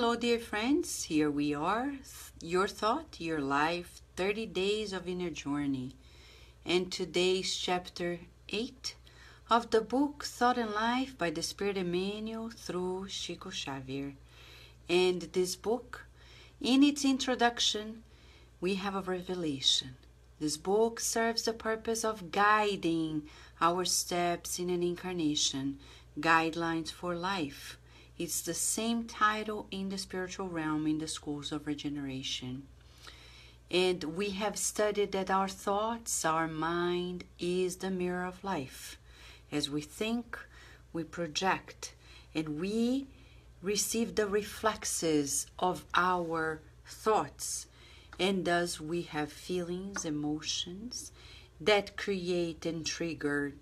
Hello, dear friends. Here we are. Your thought, your life, 30 days of inner journey. And today's chapter 8 of the book Thought and Life by the Spirit Emmanuel through Chico Xavier. And this book, in its introduction, we have a revelation. This book serves the purpose of guiding our steps in an incarnation, guidelines for life. It's the same title in the spiritual realm in the schools of regeneration. And we have studied that our thoughts, our mind is the mirror of life. As we think, we project, and we receive the reflexes of our thoughts. And thus we have feelings, emotions that create and trigger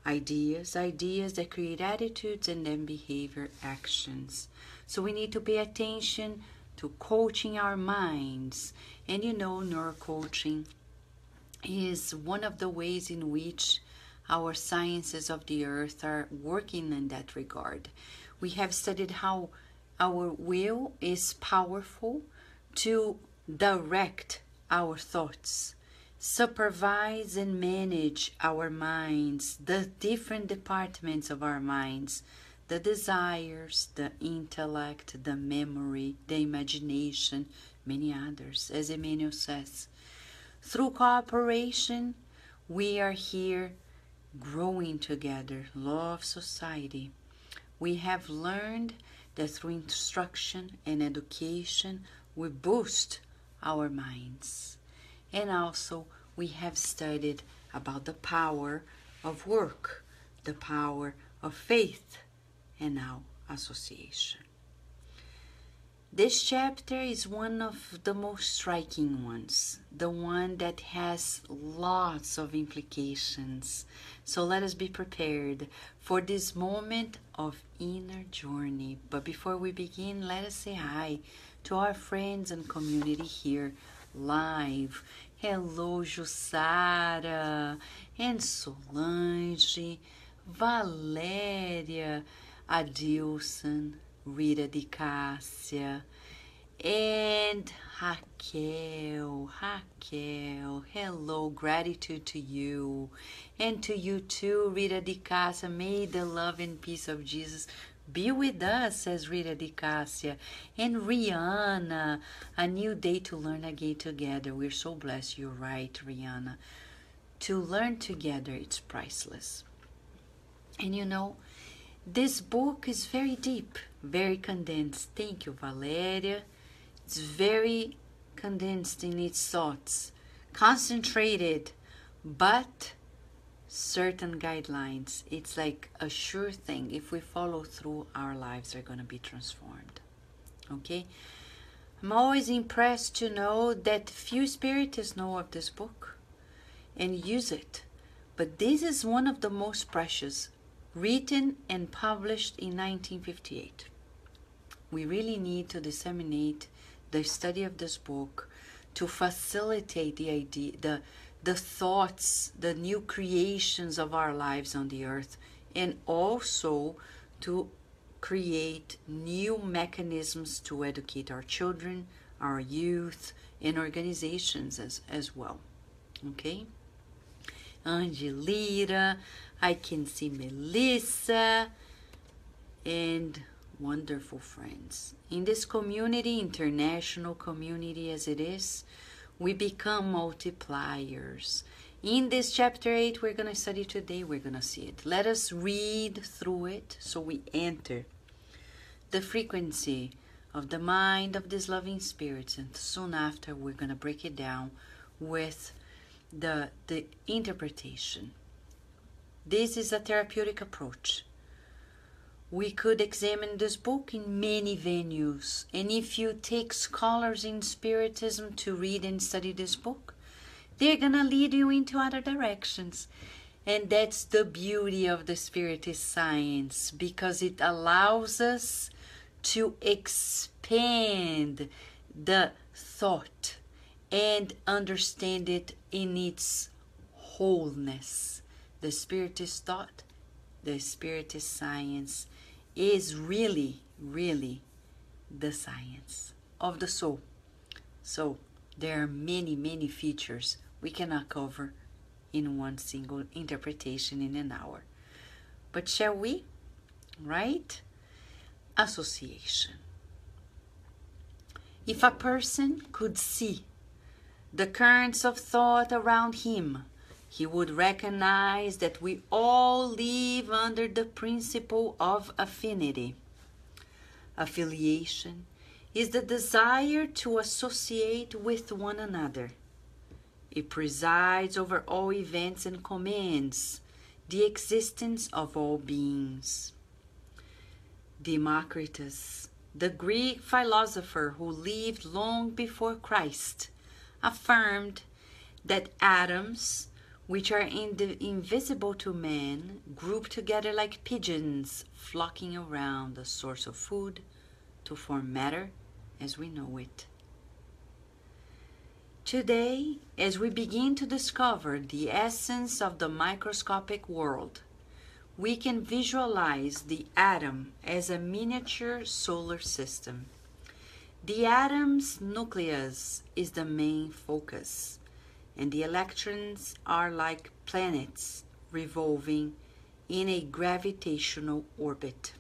ideas that create attitudes and then behavior actions. So we need to pay attention to coaching our minds. And neurocoaching is one of the ways in which our sciences of the earth are working in that regard. We have studied how our will is powerful to direct our thoughts, supervise and manage our minds, the different departments of our minds, the desires, the intellect, the memory, the imagination, many others, as Emmanuel says. Through cooperation, we are here growing together, law of society. We have learned that through instruction and education, we boost our minds. And also, we have studied about the power of work, the power of faith, and now association. This chapter is one of the most striking ones, the one that has lots of implications. So let us be prepared for this moment of inner journey. But before we begin, let us say hi to our friends and community here live. Hello, Jussara and Solange, Valéria, Adilson, Rita de Cássia, and Raquel. Hello, gratitude to you. And to you too, Rita de Cássia. May the love and peace of Jesus be with us, says Rita de Cássia. And Rihanna, a new day to learn again together. We're so blessed. You're right, Rihanna. To learn together, it's priceless. And this book is very deep, very condensed. Thank you, Valéria. It's very condensed in its thoughts, concentrated, but certain guidelines. It's like a sure thing. If we follow through, our lives are going to be transformed. Okay? I'm always impressed to know that few spiritists know of this book and use it. But this is one of the most precious, written and published in 1958. We really need to disseminate the study of this book to facilitate the idea, the thoughts, the new creations of our lives on the earth, and also to create new mechanisms to educate our children, our youth, and organizations as well. Okay? Angelira, I can see Melissa, and wonderful friends. In this community, international community as it is, we become multipliers. In this chapter 8 we're going to study today, we're going to see it. Let us read through it so we enter the frequency of the mind of these loving spirits, and soon after we're going to break it down with the interpretation. This is a therapeutic approach. We could examine this book in many venues, and if you take scholars in Spiritism to read and study this book, they're gonna lead you into other directions. And that's the beauty of the Spiritist science, because it allows us to expand the thought and understand it in its wholeness. The Spiritist thought, the Spiritist science is really, really the science of the soul. So there are many features we cannot cover in one single interpretation in an hour. But shall we? Right? Association. If a person could see the currents of thought around him, he would recognize that we all live under the principle of affinity. Affiliation is the desire to associate with one another. It presides over all events and commands the existence of all beings. Democritus, the Greek philosopher who lived long before Christ, affirmed that atoms, which are invisible to man, group together like pigeons flocking around a source of food to form matter as we know it. Today, as we begin to discover the essence of the microscopic world, we can visualize the atom as a miniature solar system. The atom's nucleus is the main focus, and the electrons are like planets revolving in a gravitational orbit.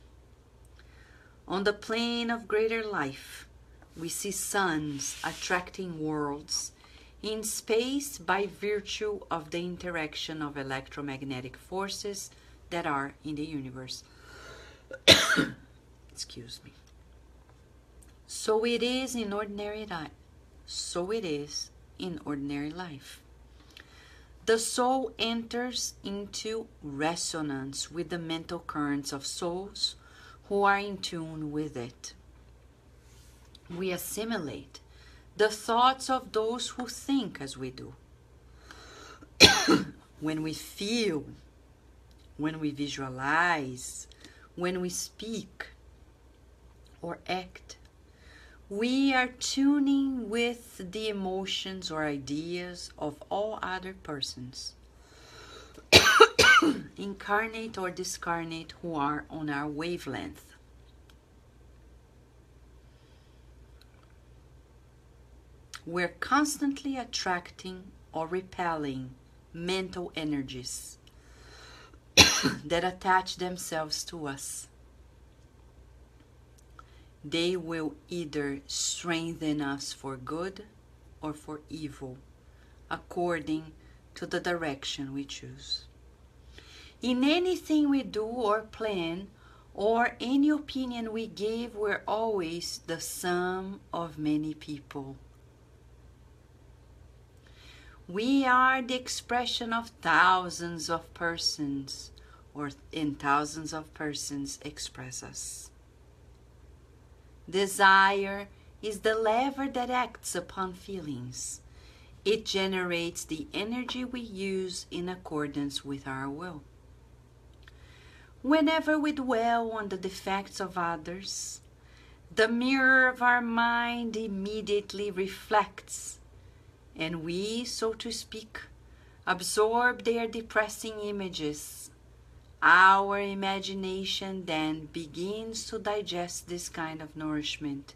On the plane of greater life, we see suns attracting worlds in space by virtue of the interaction of electromagnetic forces that are in the universe. Excuse me. So it is in ordinary life. The soul enters into resonance with the mental currents of souls who are in tune with it. We assimilate the thoughts of those who think as we do. When we feel, when we visualize, when we speak or act, we are tuning with the emotions or ideas of all other persons, incarnate or discarnate, who are on our wavelength. We're constantly attracting or repelling mental energies that attach themselves to us. They will either strengthen us for good or for evil, according to the direction we choose. In anything we do or plan, or any opinion we give, we're always the sum of many people. We are the expression of thousands of persons, and thousands of persons express us. Desire is the lever that acts upon feelings. It generates the energy we use in accordance with our will. Whenever we dwell on the defects of others, the mirror of our mind immediately reflects, and we, so to speak, absorb their depressing images. Our imagination then begins to digest this kind of nourishment,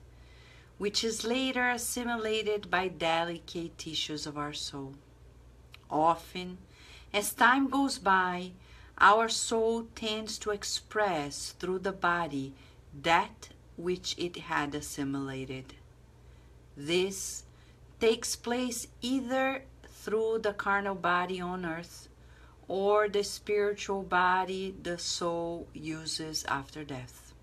which is later assimilated by delicate tissues of our soul. Often, as time goes by, our soul tends to express through the body that which it had assimilated. This takes place either through the carnal body on earth or the spiritual body the soul uses after death.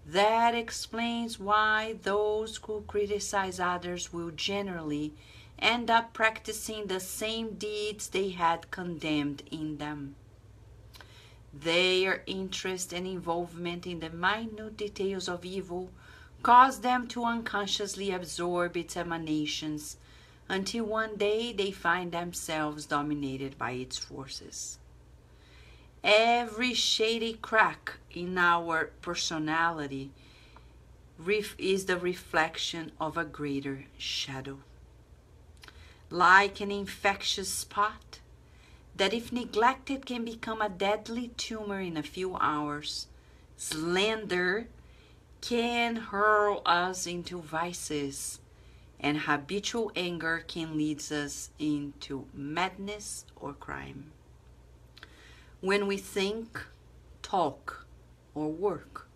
That explains why those who criticize others will generally end up practicing the same deeds they had condemned in them. Their interest and involvement in the minute details of evil cause them to unconsciously absorb its emanations until one day they find themselves dominated by its forces. Every shady crack in our personality is the reflection of a greater shadow. Like an infectious spot that, if neglected, can become a deadly tumor in a few hours, slander can hurl us into vices, and habitual anger can lead us into madness or crime. When we think, talk, or work,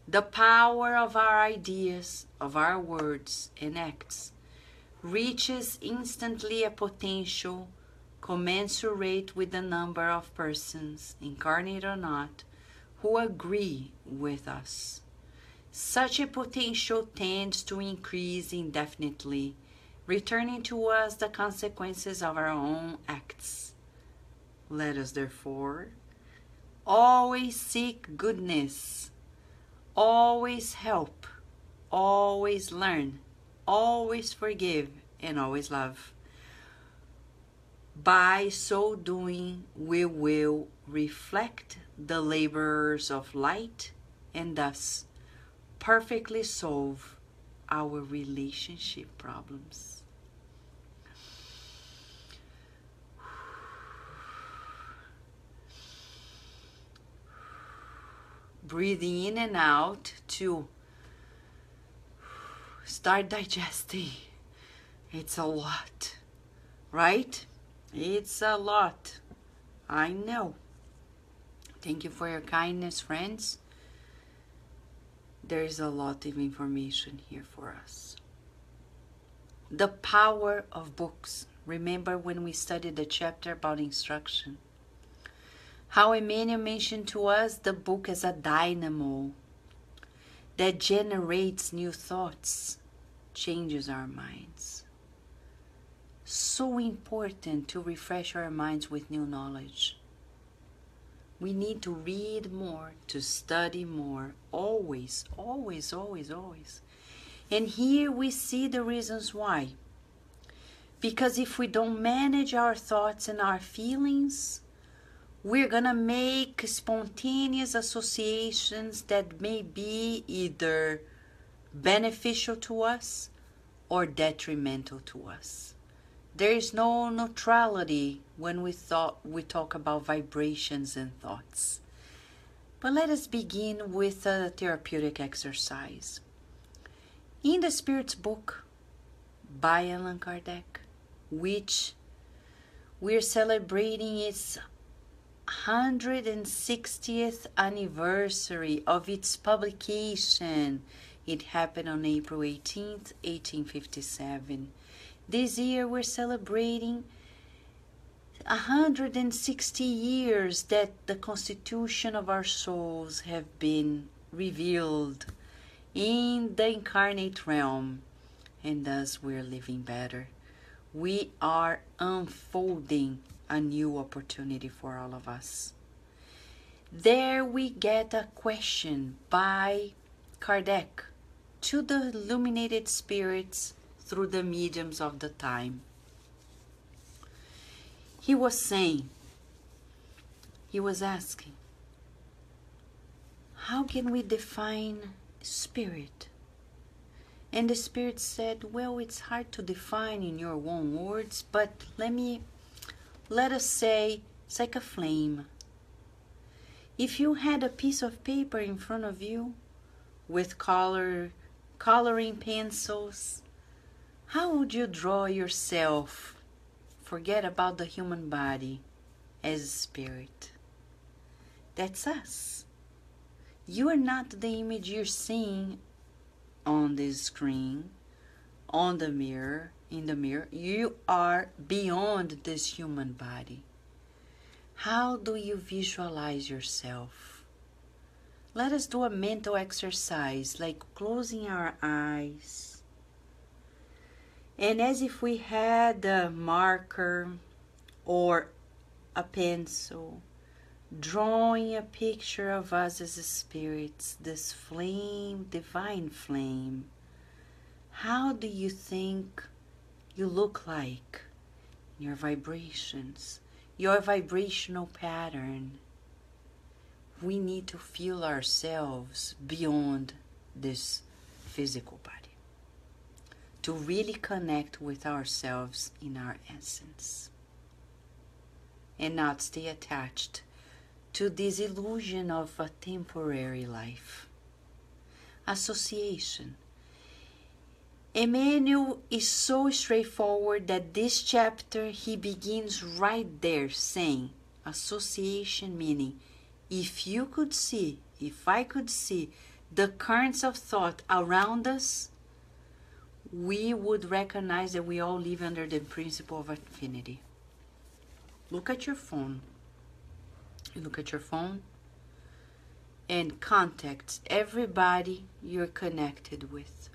the power of our ideas, of our words and acts, reaches instantly a potential commensurate with the number of persons, incarnate or not, who agree with us. Such a potential tends to increase indefinitely, returning to us the consequences of our own acts. Let us therefore always seek goodness, always help, always learn, always forgive, and always love. By so doing, we will reflect the laborers of light and thus perfectly solve our relationship problems. Breathing in and out to start digesting. It's a lot, right? It's a lot. I know. Thank you for your kindness, friends. There is a lot of information here for us. The power of books. Remember when we studied the chapter about instruction? How Emmanuel mentioned to us the book as a dynamo that generates new thoughts, changes our minds. So important to refresh our minds with new knowledge. We need to read more, to study more, always, always, always, always. And here we see the reasons why. Because if we don't manage our thoughts and our feelings, we're gonna make spontaneous associations that may be either beneficial to us or detrimental to us. There is no neutrality when we talk about vibrations and thoughts. But let us begin with a therapeutic exercise. In the Spirit's book by Allan Kardec, which we're celebrating its 160th anniversary of its publication. It happened on April 18th, 1857. This year we're celebrating 160 years that the constitution of our souls have been revealed in the incarnate realm, and thus we're living better. We are unfolding a new opportunity for all of us. There we get a question by Kardec to the illuminated spirits through the mediums of the time. He was asking, how can we define spirit? And the Spirit said, well, it's hard to define in your own words, but let us say it's like a flame. If you had a piece of paper in front of you with coloring pencils, how would you draw yourself? Forget about the human body as a spirit. That's us. You are not the image you're seeing on this screen, on the mirror, in the mirror. You are beyond this human body. How do you visualize yourself? Let us do a mental exercise, like closing our eyes. And as if we had a marker or a pencil, drawing a picture of us as spirits, this flame, divine flame. How do you think you look like? Your vibrations, your vibrational pattern. We need to feel ourselves beyond this physical body, to really connect with ourselves in our essence and not stay attached to this illusion of a temporary life. association. Emmanuel is so straightforward that this chapter he begins right there saying association, meaning if I could see the currents of thought around us, we would recognize that we all live under the principle of affinity. Look at your phone. You look at your phone and contact everybody you're connected with.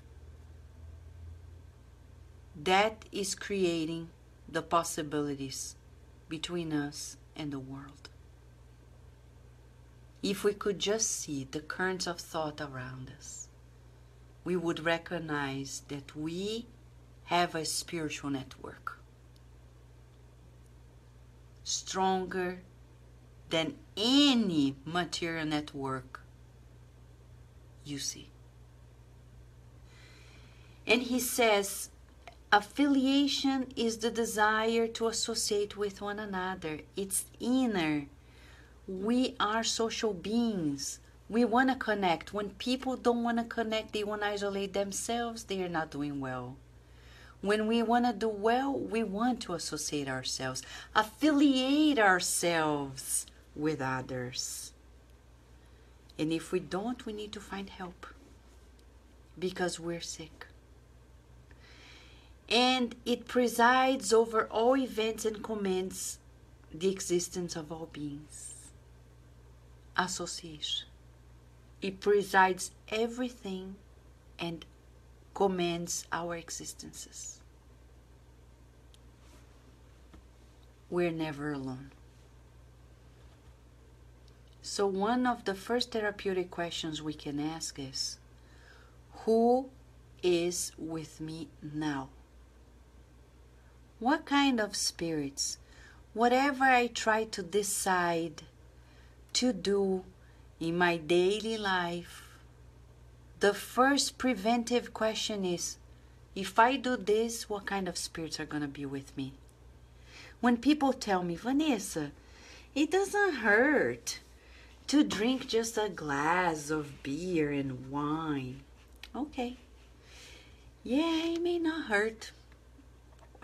That is creating the possibilities between us and the world. If we could just see the currents of thought around us, we would recognize that we have a spiritual network stronger than any material network you see. And he says, affiliation is the desire to associate with one another. It's inner. We are social beings. We want to connect. When people don't want to connect, they want to isolate themselves, they are not doing well. When we want to do well, we want to associate ourselves, affiliate ourselves with others. And if we don't, we need to find help because we're sick. And it presides over all events and commands the existence of all beings. Association. It presides everything and commands our existences. We're never alone. So one of the first therapeutic questions we can ask is, who is with me now? What kind of spirits, whatever I try to decide to do in my daily life, the first preventive question is, if I do this, what kind of spirits are going to be with me? When people tell me, Vanessa, it doesn't hurt to drink just a glass of beer and wine. Okay. Yeah, it may not hurt.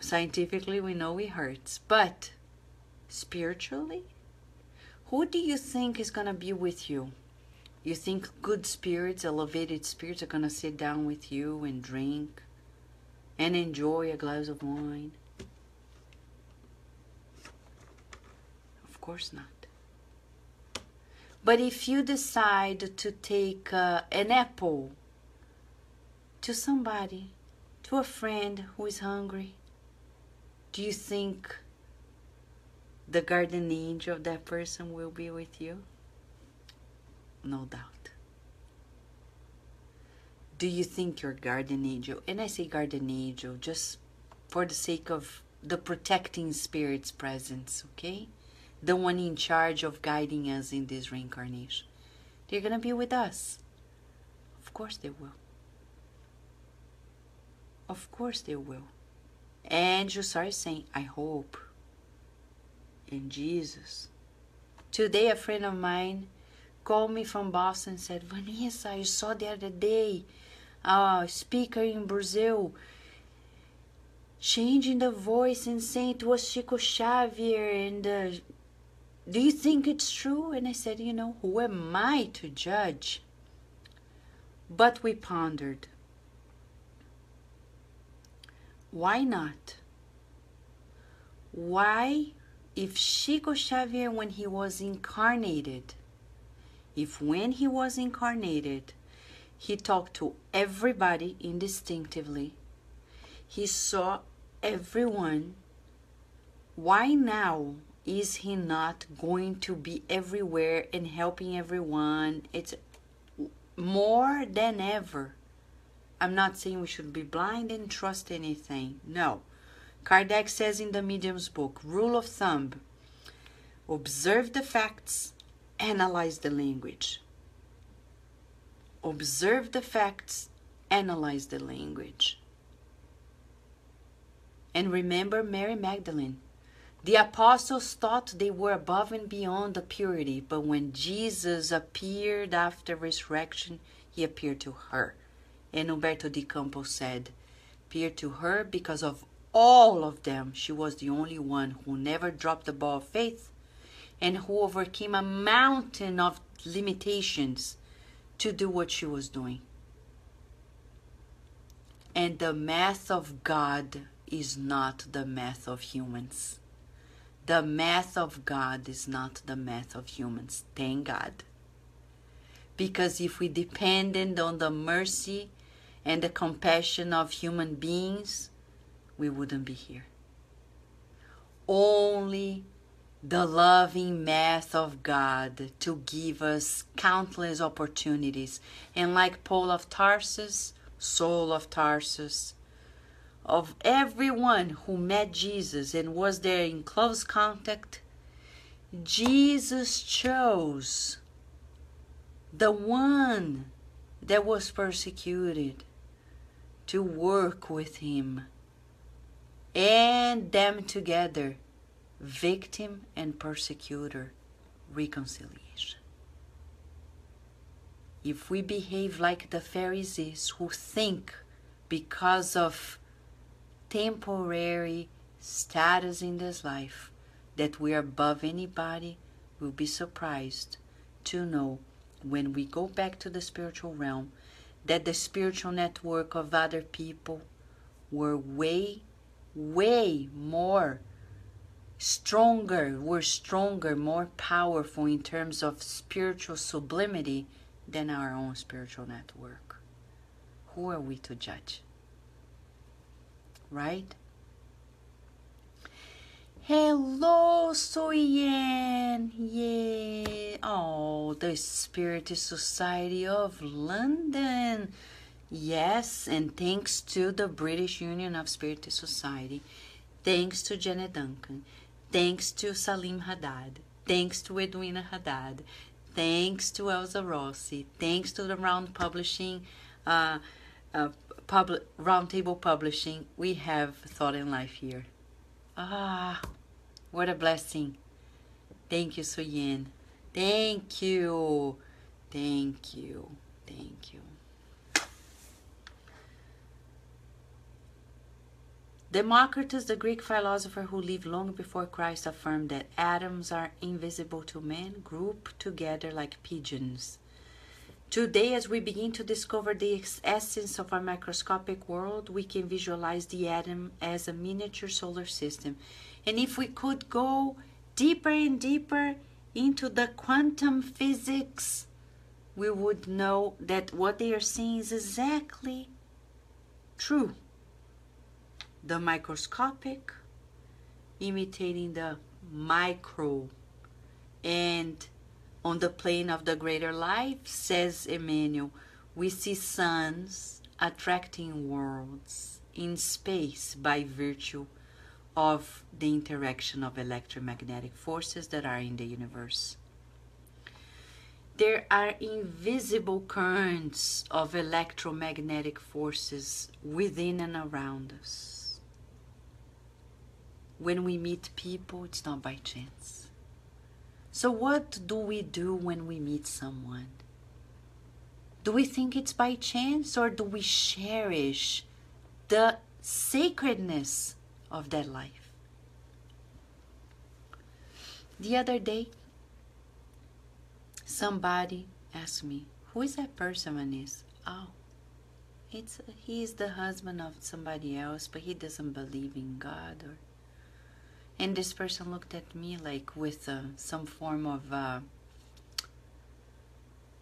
Scientifically, we know it hurts. But spiritually, who do you think is going to be with you? You think good spirits, elevated spirits are going to sit down with you and drink and enjoy a glass of wine? Of course not. But if you decide to take an apple to somebody, to a friend who is hungry, do you think the guardian angel of that person will be with you? No doubt. Do you think your guardian angel, and I say guardian angel just for the sake of the protecting spirit's presence, okay? The one in charge of guiding us in this reincarnation. They're going to be with us. Of course they will. Of course they will. And you started saying, I hope. In Jesus. Today a friend of mine called me from Boston and said, Vanessa, I saw the other day a speaker in Brazil changing the voice and saying it was Chico Xavier, and do you think it's true? And I said, who am I to judge? But we pondered. Why not? Why, if Chico Xavier, when he was incarnated, when he was incarnated, he talked to everybody indistinctively, he saw everyone, why now is he not going to be everywhere and helping everyone? It's more than ever. I'm not saying we should be blind and trust anything. No. Kardec says in the Medium's book, rule of thumb, observe the facts, analyze the language. Observe the facts, analyze the language. And remember Mary Magdalene. The apostles thought they were above and beyond the purity, but when Jesus appeared after resurrection, He appeared to her. And Umberto de Campos said, appeared to her because of all of them. She was the only one who never dropped the ball of faith and who overcame a mountain of limitations to do what she was doing. And the math of God is not the math of humans. The math of God is not the math of humans. Thank God. Because if we depended on the mercy and the compassion of human beings, we wouldn't be here. Only the loving math of God to give us countless opportunities. And like Paul of Tarsus, Saul of Tarsus, of everyone who met Jesus and was there in close contact, Jesus chose the one that was persecuted to work with him, and them together, victim and persecutor, reconciliation. If we behave like the Pharisees who think because of temporary status in this life that we are above anybody, we'll be surprised to know when we go back to the spiritual realm that the spiritual network of other people were way more stronger, more powerful in terms of spiritual sublimity than our own spiritual network. Who are we to judge? Right? Hello, Soyen. Yeah. Oh, the Spirit Society of London. Yes, and thanks to the British Union of Spirit Society. Thanks to Janet Duncan. Thanks to Salim Haddad. Thanks to Edwina Haddad. Thanks to Elsa Rossi. Thanks to the Roundtable Publishing. We have Thought in Life here. Ah, what a blessing. Thank you, Soyen. Thank you. Thank you. Thank you. Democritus, the Greek philosopher who lived long before Christ, affirmed that atoms are invisible to men, grouped together like pigeons. Today, as we begin to discover the essence of our microscopic world, we can visualize the atom as a miniature solar system. And if we could go deeper and deeper into the quantum physics, we would know that what they are saying is exactly true. The microscopic imitating the micro, and on the plane of the greater life, says Emmanuel, we see suns attracting worlds in space by virtue of the interaction of electromagnetic forces that are in the universe. There are invisible currents of electromagnetic forces within and around us. When we meet people, it's not by chance. So what do we do when we meet someone? Do we think it's by chance, or do we cherish the sacredness of that life? The other day, somebody asked me, who is that person, Vanessa? Oh, he's the husband of somebody else, but he doesn't believe in God. And this person looked at me like with some form of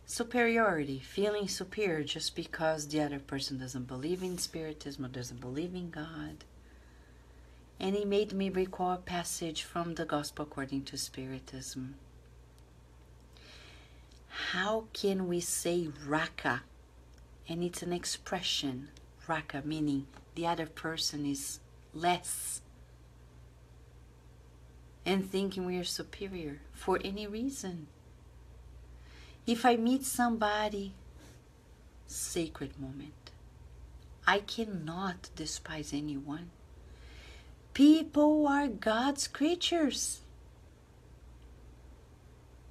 superiority, feeling superior just because the other person doesn't believe in Spiritism or doesn't believe in God. And he made me recall a passage from the Gospel according to Spiritism. How can we say Raka? And it's an expression, Raka, meaning the other person is less, and thinking we are superior for any reason. If I meet somebody, sacred moment. I cannot despise anyone. People are God's creatures.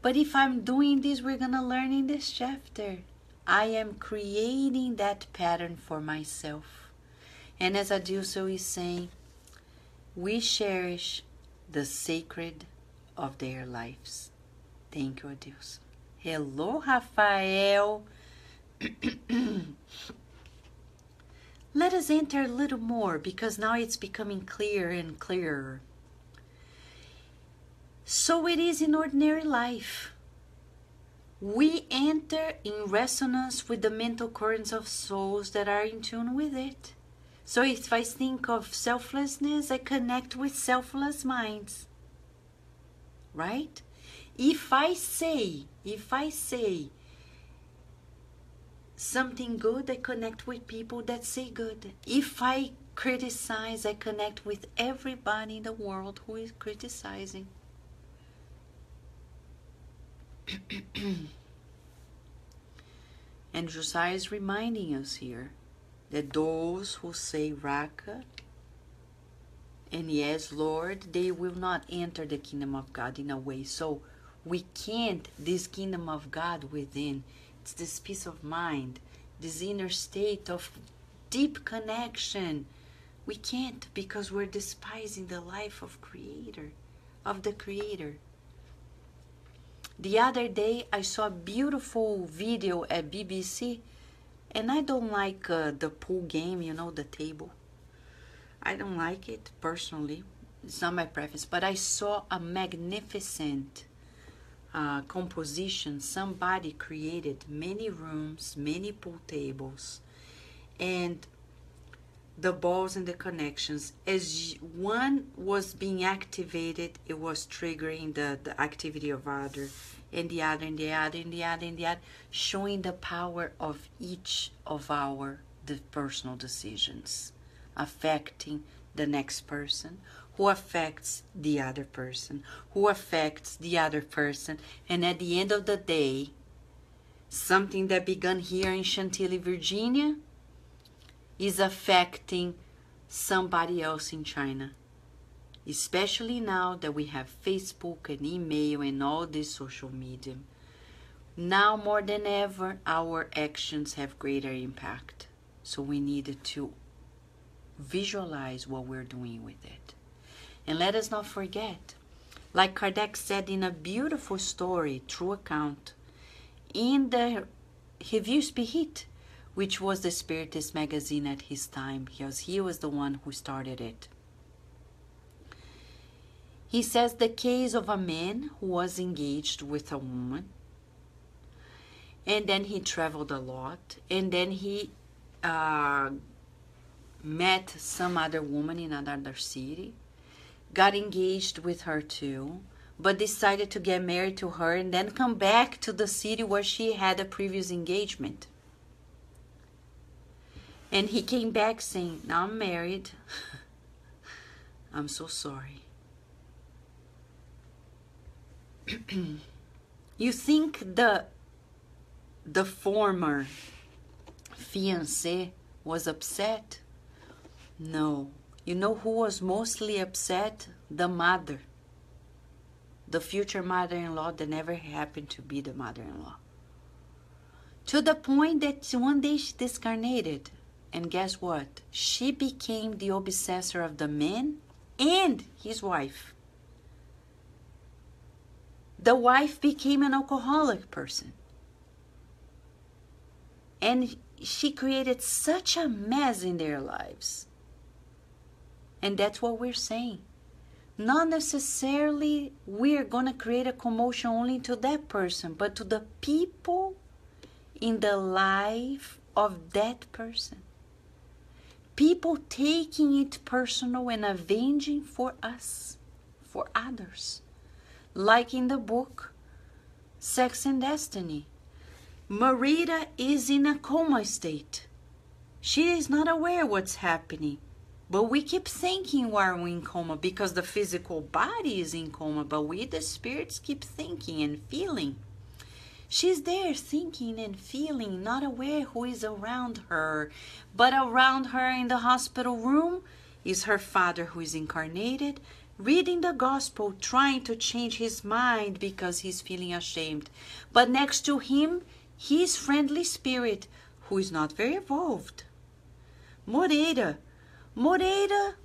But if I'm doing this, we're going to learn in this chapter. I am creating that pattern for myself. And as Adilson is saying, we cherish the sacred of their lives. Thank you, Adilson. Hello, Rafael. Let us enter a little more, because now it's becoming clearer and clearer. So it is in ordinary life. We enter in resonance with the mental currents of souls that are in tune with it. So if I think of selflessness, I connect with selfless minds. Right? If I say something good, I connect with people that say good. If I criticize, I connect with everybody in the world who is criticizing. And Josiah is reminding us here that those who say Raka and yes, Lord, they will not enter the kingdom of God in a way. So we can't, this kingdom of God within, it's this peace of mind, this inner state of deep connection. We can't, because we're despising the life of the Creator. The other day, I saw a beautiful video at BBC, and I don't like the pool game, you know, the table. I don't like it personally. It's not my preference, but I saw a magnificent composition. Somebody created many rooms, many pool tables, and the balls and the connections. As one was being activated, it was triggering the activity of other, and the other, and the other, and the other, and the other, showing the power of each of the personal decisions, affecting the next person, who affects the other person, who affects the other person, and at the end of the day, something that began here in Chantilly, Virginia, is affecting somebody else in China. Especially now that we have Facebook and email and all this social media. Now more than ever, our actions have greater impact. So we need to visualize what we're doing with it. And let us not forget, like Kardec said in a beautiful story, true account, in the Revue Spirit, which was the Spiritist magazine at his time, because he was the one who started it. He says the case of a man who was engaged with a woman, and then he traveled a lot, and then he met some other woman in another city, got engaged with her too, but decided to get married to her and then come back to the city where she had a previous engagement. And he came back saying, now I'm married. I'm so sorry. You think the former fiancé was upset? No. You know who was mostly upset? The mother. The future mother-in-law that never happened to be the mother-in-law. To the point that one day she discarnated. And guess what? She became the obsessor of the man and his wife. The wife became an alcoholic person. And she created such a mess in their lives. And that's what we're saying. Not necessarily we're going to create a commotion only to that person, but to the people in the life of that person. People taking it personal and avenging for us, for others. Like in the book, Sex and Destiny. Marita is in a coma state. She is not aware what's happening. But we keep thinking while we're in coma because the physical body is in coma, but we, the spirits, keep thinking and feeling. She's there thinking and feeling, not aware who is around her. But around her in the hospital room is her father who is incarnated, reading the gospel, trying to change his mind because he's feeling ashamed. But next to him his friendly spirit, who is not very evolved. Moreira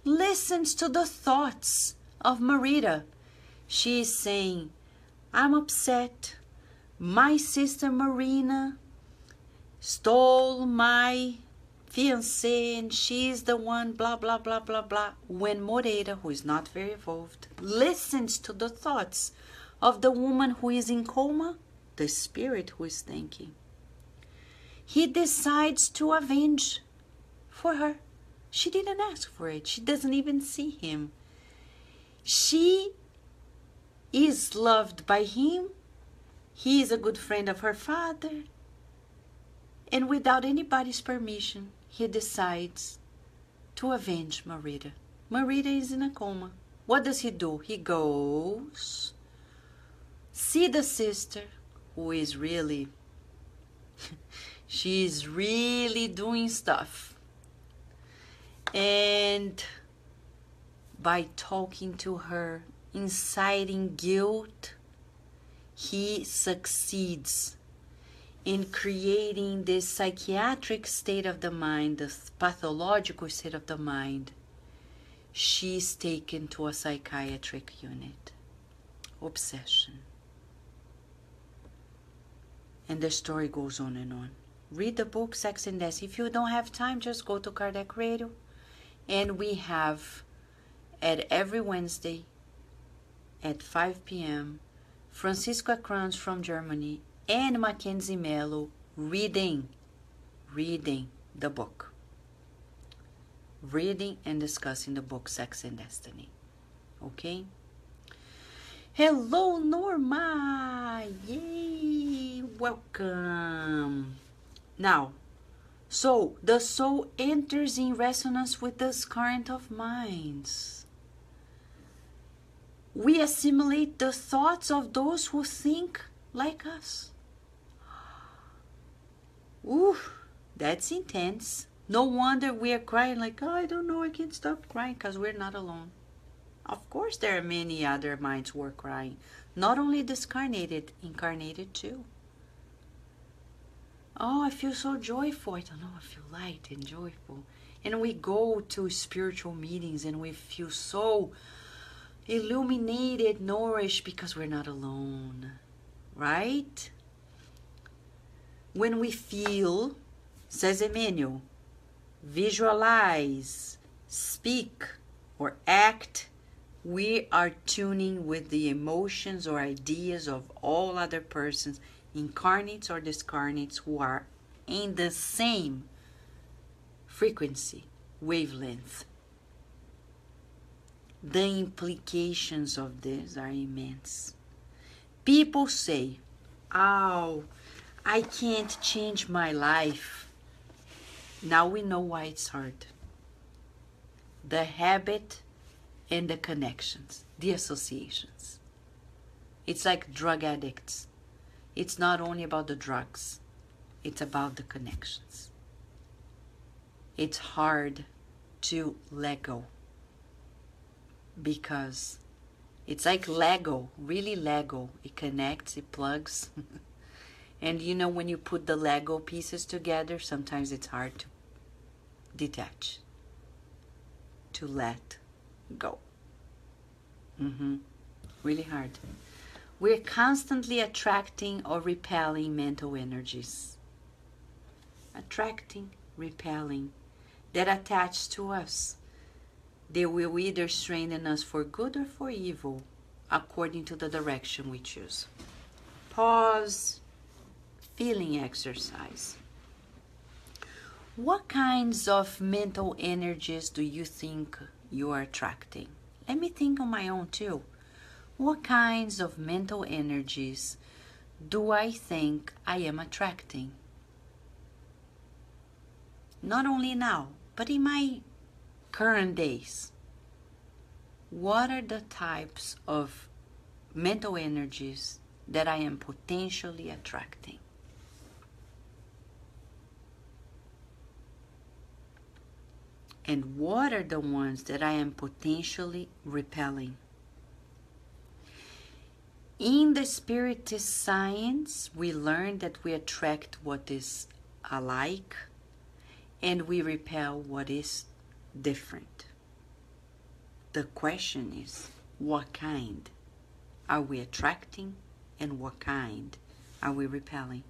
listens to the thoughts of Marita. She is saying, I'm upset. My sister Marina stole my fiancé and she's the one, blah, blah, blah, blah, blah. When Moreira, who is not very evolved, listens to the thoughts of the woman who is in coma, the spirit who is thinking, he decides to avenge for her. She didn't ask for it. She doesn't even see him. She is loved by him. He is a good friend of her father. And without anybody's permission, he decides to avenge Marita. Marita is in a coma. What does he do? He goes, see the sister, who is really, she's really doing stuff. And by talking to her, inciting guilt, he succeeds in creating this psychiatric state of the mind, this pathological state of the mind. She's taken to a psychiatric unit. Obsession. And the story goes on and on. Read the book, Sex and Death. If you don't have time, just go to Kardec Radio. And we have, at every Wednesday, at 5 p.m., Francisca Kranz from Germany and Mackenzie Mello reading the book. Reading and discussing the book, Sex and Destiny. Okay? Hello, Norma! Yay! Welcome! Now, so the soul enters in resonance with this current of minds. We assimilate the thoughts of those who think like us. Ooh, that's intense. No wonder we are crying like, oh, I don't know, I can't stop crying, because we're not alone. Of course there are many other minds who are crying. Not only discarnated, incarnated too. Oh, I feel so joyful. I don't know, I feel light and joyful. And we go to spiritual meetings and we feel so illuminated, nourished, because we're not alone. Right? When we feel, says Emmanuel, visualize, speak, or act, we are tuning with the emotions or ideas of all other persons, incarnates or discarnates, who are in the same frequency, wavelength. The implications of this are immense. People say, oh, I can't change my life. Now we know why it's hard. The habit and the connections, the associations. It's like drug addicts. It's not only about the drugs, it's about the connections. It's hard to let go because it's like Lego, really Lego. It connects, it plugs. And you know, when you put the Lego pieces together, sometimes it's hard to detach, to let go. Really hard. We're constantly attracting or repelling mental energies. Attracting, repelling, that attach to us. They will either strengthen us for good or for evil, according to the direction we choose. Pause. Feeling exercise. What kinds of mental energies do you think you are attracting? Let me think on my own too. What kinds of mental energies do I think I am attracting? Not only now, but in my current days. What are the types of mental energies that I am potentially attracting? And what are the ones that I am potentially repelling? In the spiritist science, we learn that we attract what is alike and we repel what is different. The question is, what kind are we attracting and what kind are we repelling?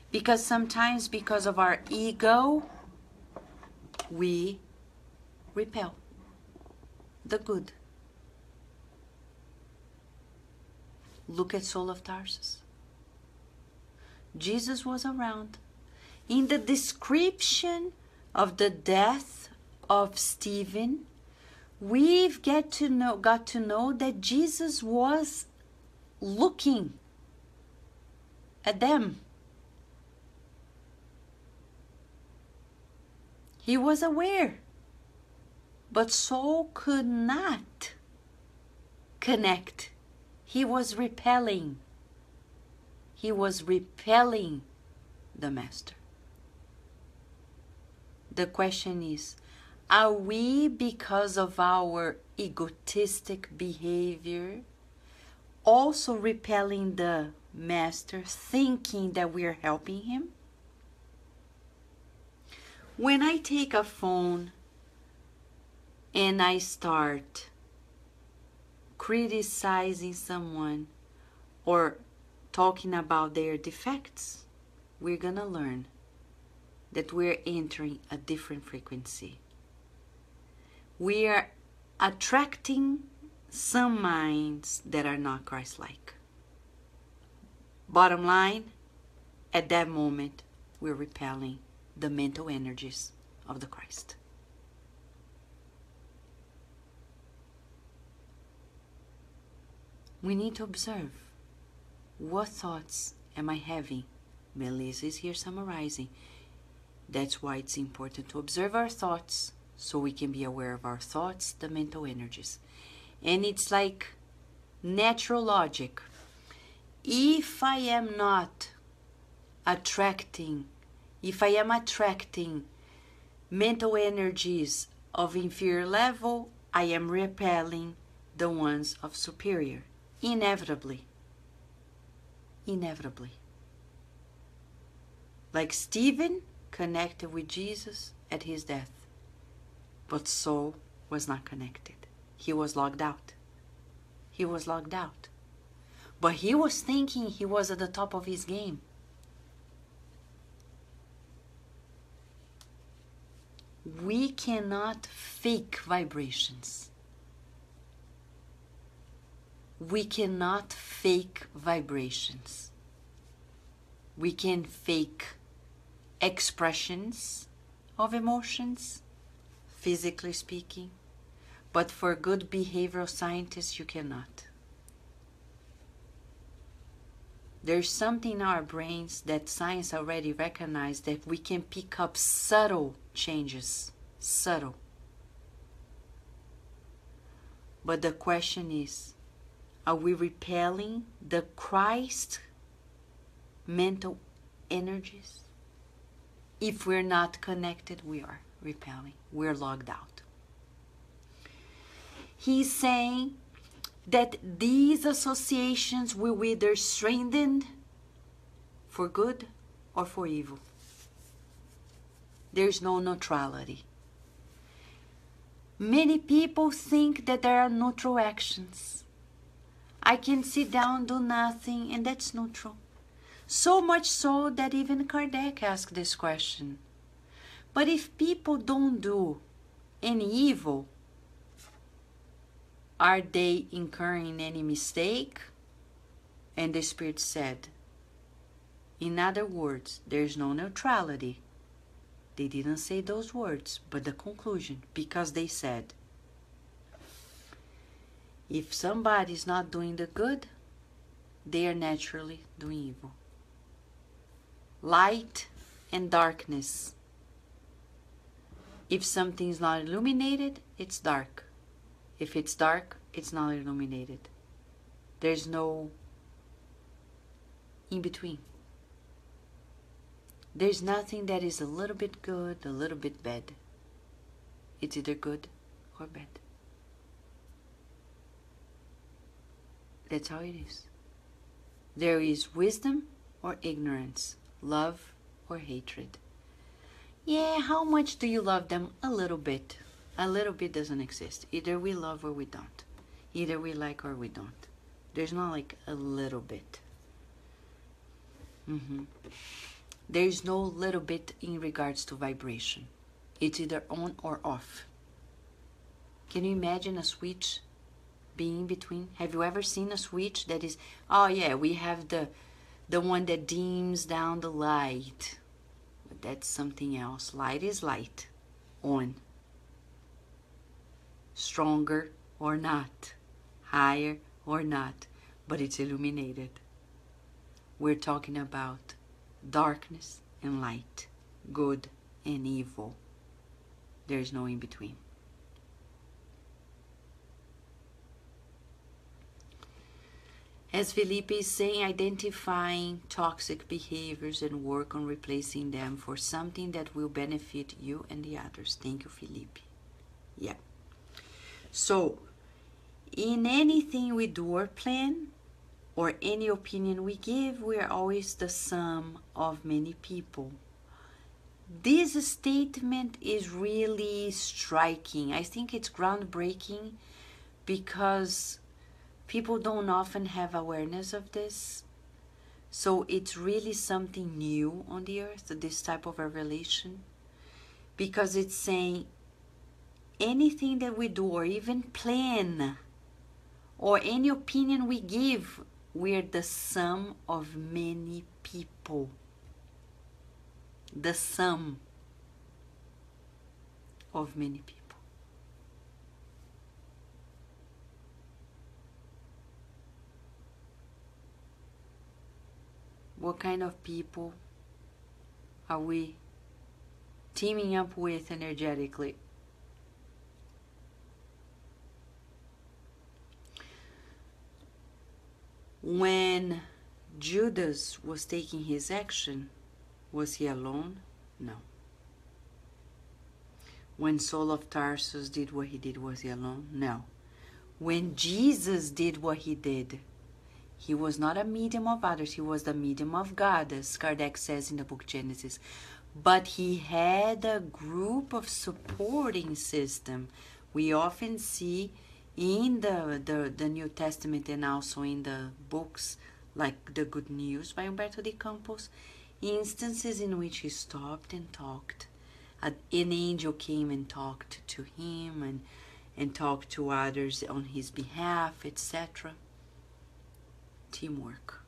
Because sometimes, because of our ego, we repel the good. Look at Saul of Tarsus. Jesus was around. In the description of the death of Stephen, we've got to know that Jesus was looking at them. He was aware, but Saul could not connect. He was repelling. He was repelling the master. The question is, are we, because of our egotistic behavior, also repelling the master, thinking that we are helping him? When I take a phone and I start criticizing someone or talking about their defects, we're gonna learn that we're entering a different frequency. We are attracting some minds that are not Christ-like. Bottom line, at that moment, we're repelling the mental energies of the Christ. We need to observe, what thoughts am I having? Melissa is here summarizing. That's why it's important to observe our thoughts so we can be aware of our thoughts, the mental energies. And it's like natural logic. If I am attracting mental energies of inferior level, I am repelling the ones of superior. Inevitably. Like Stephen connected with Jesus at his death, but Saul was not connected. He was logged out. But he was thinking he was at the top of his game. We cannot fake vibrations. We cannot fake vibrations. We can fake expressions of emotions, physically speaking, but for good behavioral scientists, you cannot. There's something in our brains that science already recognized, that we can pick up subtle changes. Subtle. But the question is, are we repelling the Christ mental energies? If we're not connected, we are repelling. We're logged out. He's saying that these associations will either strengthen for good or for evil. There's no neutrality. Many people think that there are neutral actions. I can sit down, do nothing, and that's neutral. So much so that even Kardec asked this question. But if people don't do any evil, are they incurring any mistake? And the Spirit said, in other words, there's no neutrality. They didn't say those words, but the conclusion, because they said, if somebody's not doing the good, they are naturally doing evil. Light and darkness. If something's not illuminated, it's dark. If it's dark, it's not illuminated. There's no in between. There's nothing that is a little bit good, a little bit bad. It's either good or bad. That's how it is. There is wisdom or ignorance, love or hatred. Yeah, how much do you love them? A little bit. A little bit doesn't exist. Either we love or we don't. Either we like or we don't. There's not like a little bit. There's no little bit in regards to vibration. It's either on or off. Can you imagine a switch being in between? Have you ever seen a switch that is, oh yeah, we have the one that dims down the light. But that's something else. Light is light. On. Stronger or not. Higher or not. But it's illuminated. We're talking about darkness and light. Good and evil. There's no in between. As Felipe is saying, identifying toxic behaviors and work on replacing them for something that will benefit you and the others. Thank you, Felipe. Yeah. So, in anything we do or plan, or any opinion we give, we are always the sum of many people. This statement is really striking. I think it's groundbreaking because people don't often have awareness of this. So it's really something new on the earth, this type of revelation. Because it's saying anything that we do or even plan or any opinion we give, we're the sum of many people. The sum of many people. What kind of people are we teaming up with energetically? When Judas was taking his action, was he alone? No. When Saul of Tarsus did what he did, was he alone? No. When Jesus did what he did, he was not a medium of others, he was the medium of God, as Kardec says in the book Genesis. But he had a group of supporting system. We often see in the New Testament and also in the books like The Good News by Umberto de Campos, instances in which he stopped and talked. An angel came and talked to him and talked to others on his behalf, etc. Teamwork.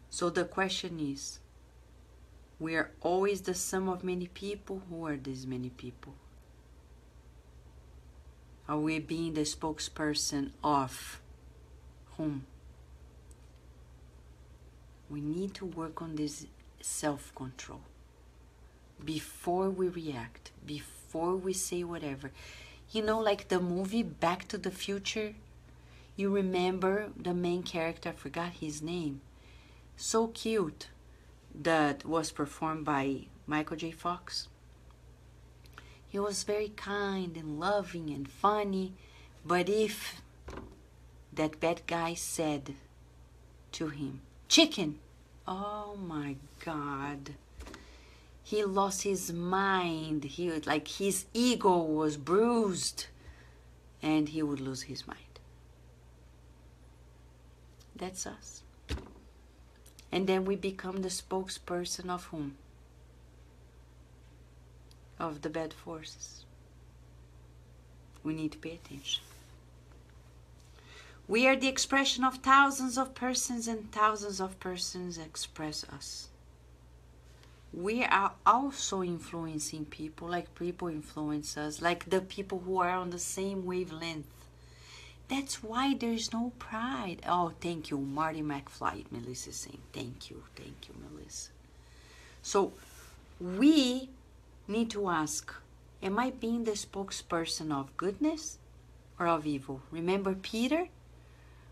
So the question is, we are always the sum of many people. Who are these many people? Are we being the spokesperson of whom? We need to work on this self-control before we react, before we say whatever. You know, like the movie Back to the Future. You remember the main character, I forgot his name. So cute. That was performed by Michael J. Fox. He was very kind and loving and funny. But if that bad guy said to him, chicken, oh my God. He lost his mind. He would, like, his ego was bruised. And he would lose his mind. That's us. And then we become the spokesperson of whom? Of the bad forces. We need to pay attention. We are the expression of thousands of persons, and thousands of persons express us. We are also influencing people, like people influence us, like the people who are on the same wavelength. That's why there's no pride. Oh, thank you, Marty McFly, Melissa is saying. Thank you, Melissa. So we need to ask, am I being the spokesperson of goodness or of evil? Remember Peter?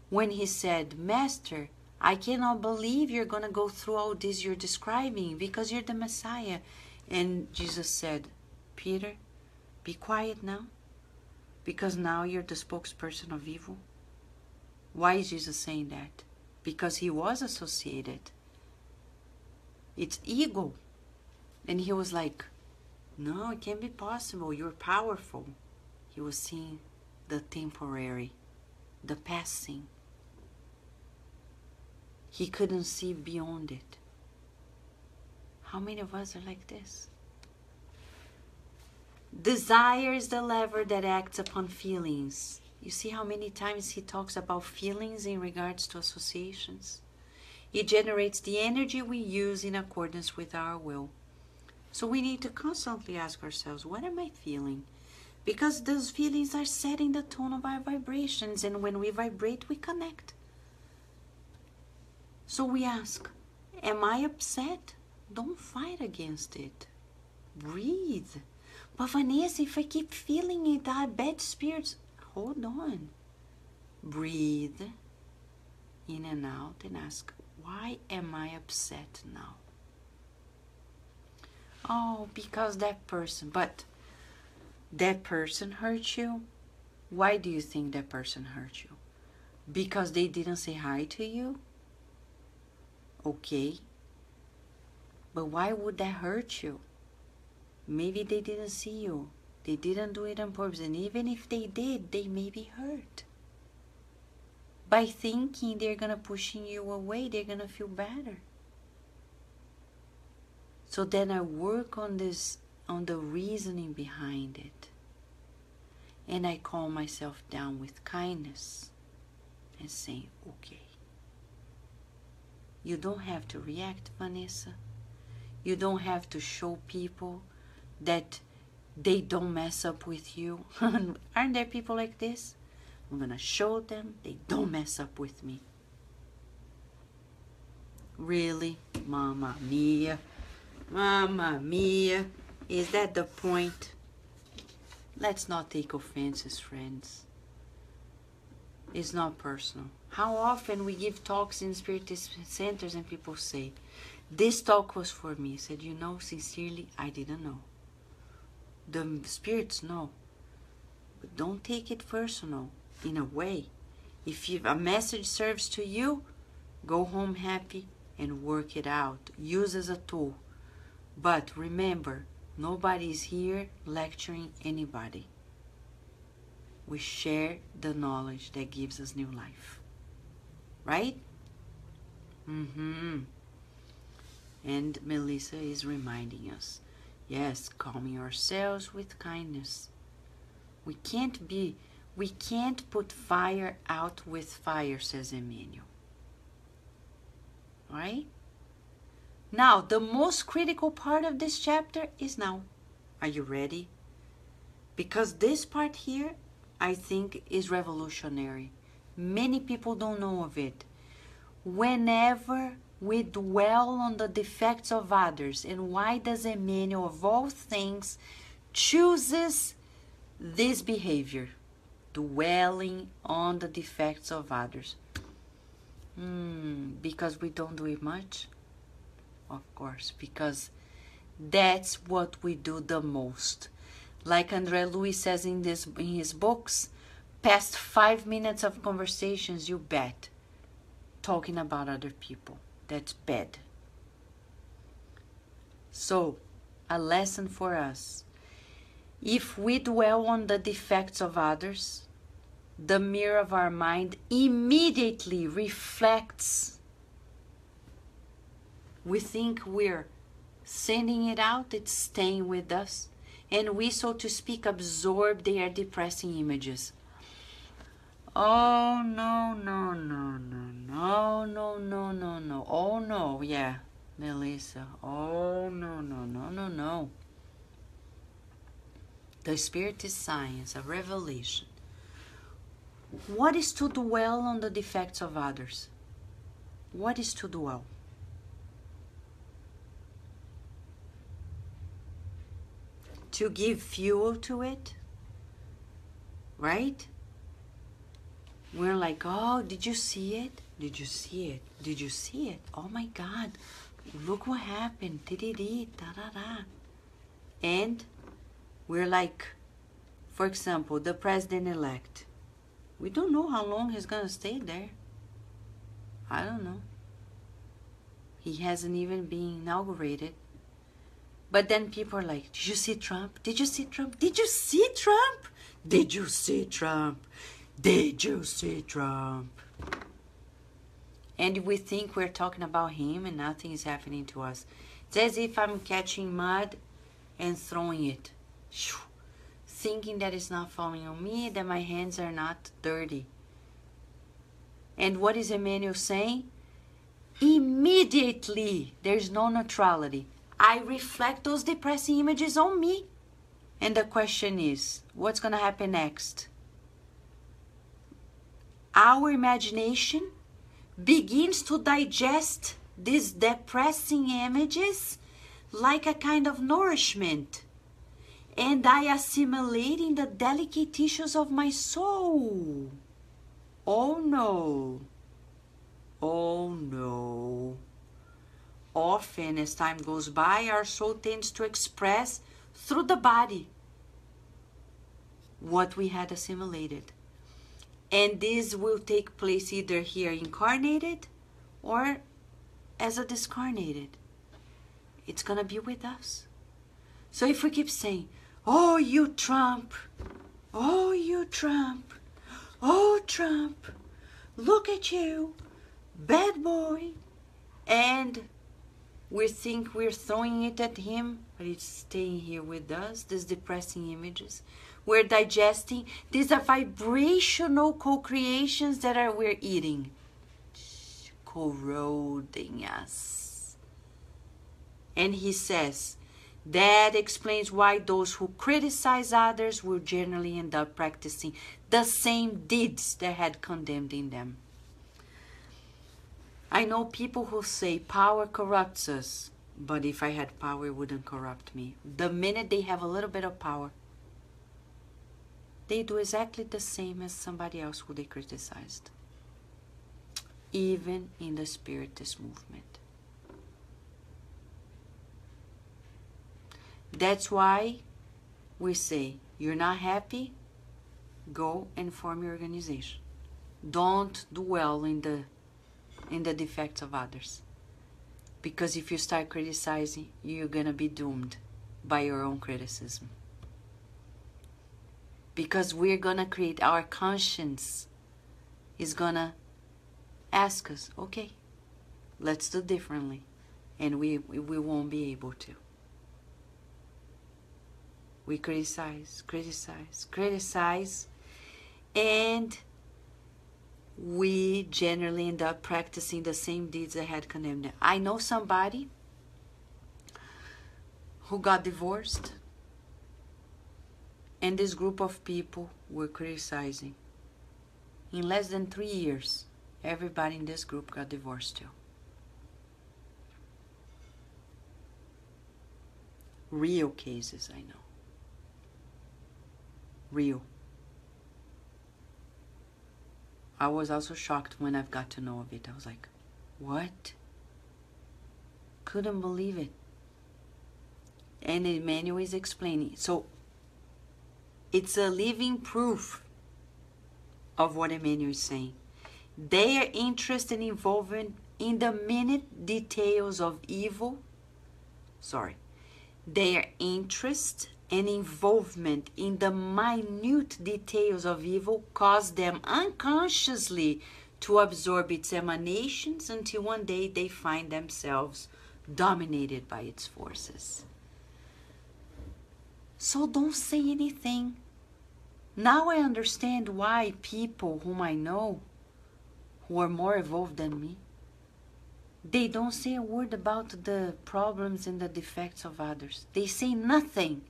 When he said, Master, I cannot believe you're going to go through all this you're describing because you're the Messiah. And Jesus said, Peter, be quiet now. Because now you're the spokesperson of evil? Why is Jesus saying that? Because he was associated. It's ego. And he was like, no, it can't be possible. You're powerful. He was seeing the temporary, the passing. He couldn't see beyond it. How many of us are like this? Desire is the lever that acts upon feelings. You see how many times he talks about feelings in regards to associations? It generates the energy we use in accordance with our will. So we need to constantly ask ourselves, what am I feeling? Because those feelings are setting the tone of our vibrations, and when we vibrate, we connect. So we ask, am I upset? Don't fight against it. Breathe. But Vanessa, if I keep feeling it, I have bad spirits. Hold on. Breathe in and out and ask, why am I upset now? Oh, because that person. But that person hurt you? Why do you think that person hurt you? Because they didn't say hi to you? Okay. But why would that hurt you? Maybe they didn't see you. They didn't do it on purpose. And even if they did, they may be hurt. By thinking they're going to pushing you away, they're going to feel better. So then I work on this, on the reasoning behind it. And I calm myself down with kindness and say, okay. You don't have to react, Vanessa. You don't have to show people that they don't mess up with you. Aren't there people like this? I'm going to show them they don't mess up with me. Really? Mamma mia. Mamma mia. Is that the point? Let's not take offenses, friends. It's not personal. How often we give talks in spiritist centers and people say, this talk was for me. I said, you know, sincerely, I didn't know. The spirits know. But don't take it personal in a way. If a message serves to you, go home happy and work it out. Use as a tool. But remember, nobody is here lecturing anybody. We share the knowledge that gives us new life. Right? And Melissa is reminding us, yes, calming ourselves with kindness. We can't put fire out with fire, says Emmanuel. Right? Now, the most critical part of this chapter is now. Are you ready? Because this part here, I think, is revolutionary. Many people don't know of it. Whenever we dwell on the defects of others, and why does Emmanuel, of all things, chooses this behavior? Dwelling on the defects of others. Because we don't do it much? Of course, because that's what we do the most. Like André Louis says in his books, past 5 minutes of conversations, you bet, talking about other people. That's bad. So, a lesson for us. If we dwell on the defects of others, the mirror of our mind immediately reflects. We think we're sending it out, it's staying with us. And we, so to speak, absorb their depressing images. Oh, no, no, no, no, no, no, no, no, no. Oh, no, yeah, Melissa. Oh, no, no, no, no, no. The Spirit is science, a revelation. What is to dwell on the defects of others? What is to dwell? To give fuel to it, right? We're like, oh, did you see it? Did you see it? Did you see it? Oh my God, look what happened. And we're like For example, the president-elect. We don't know how long he's going to stay there. I don't know. He hasn't even been inaugurated. But then people are like, did you see Trump? Did you see Trump? Did you see Trump? Did you see Trump? Did you see Trump? And we think we're talking about him and nothing is happening to us. It's as if I'm catching mud and throwing it. Thinking that it's not falling on me, that my hands are not dirty. And what is Emmanuel saying? Immediately, there's no neutrality. I reflect those depressing images on me. And the question is, what's going to happen next? Our imagination begins to digest these depressing images like a kind of nourishment. And I assimilate in the delicate tissues of my soul. Oh no. Oh no. Often as time goes by, our soul tends to express through the body what we had assimilated. And this will take place either here incarnated or as a discarnated. It's going to be with us. So if we keep saying, oh, you Trump, oh, you Trump, oh, Trump, look at you, bad boy, and we think we're throwing it at him, but it's staying here with us, these depressing images. We're digesting. These are vibrational co-creations that we're eating, corroding us. And he says, that explains why those who criticize others will generally end up practicing the same deeds that had condemned in them. I know people who say power corrupts us, but if I had power, it wouldn't corrupt me. The minute they have a little bit of power, they do exactly the same as somebody else who they criticized. Even in the Spiritist movement. That's why we say, you're not happy? Go and form your organization. Don't dwell in the defects of others. Because if you start criticizing, you're going to be doomed by your own criticism. Because we're going to create, our conscience is going to ask us, okay, let's do differently. And we won't be able to. We criticize, and we generally end up practicing the same deeds that had condemned them. I know somebody who got divorced, and this group of people were criticizing. In less than 3 years, everybody in this group got divorced too. Real cases, I know. Real. I was also shocked when I got to know of it. I was like, what? Couldn't believe it. And Emmanuel is explaining. So, it's a living proof of what Emmanuel is saying. Their interest and involvement in the minute details of evil, their interest and involvement in the minute details of evil cause them unconsciously to absorb its emanations until one day they find themselves dominated by its forces. So don't say anything. Now I understand why people whom I know, who are more evolved than me, they don't say a word about the problems and the defects of others. They say nothing.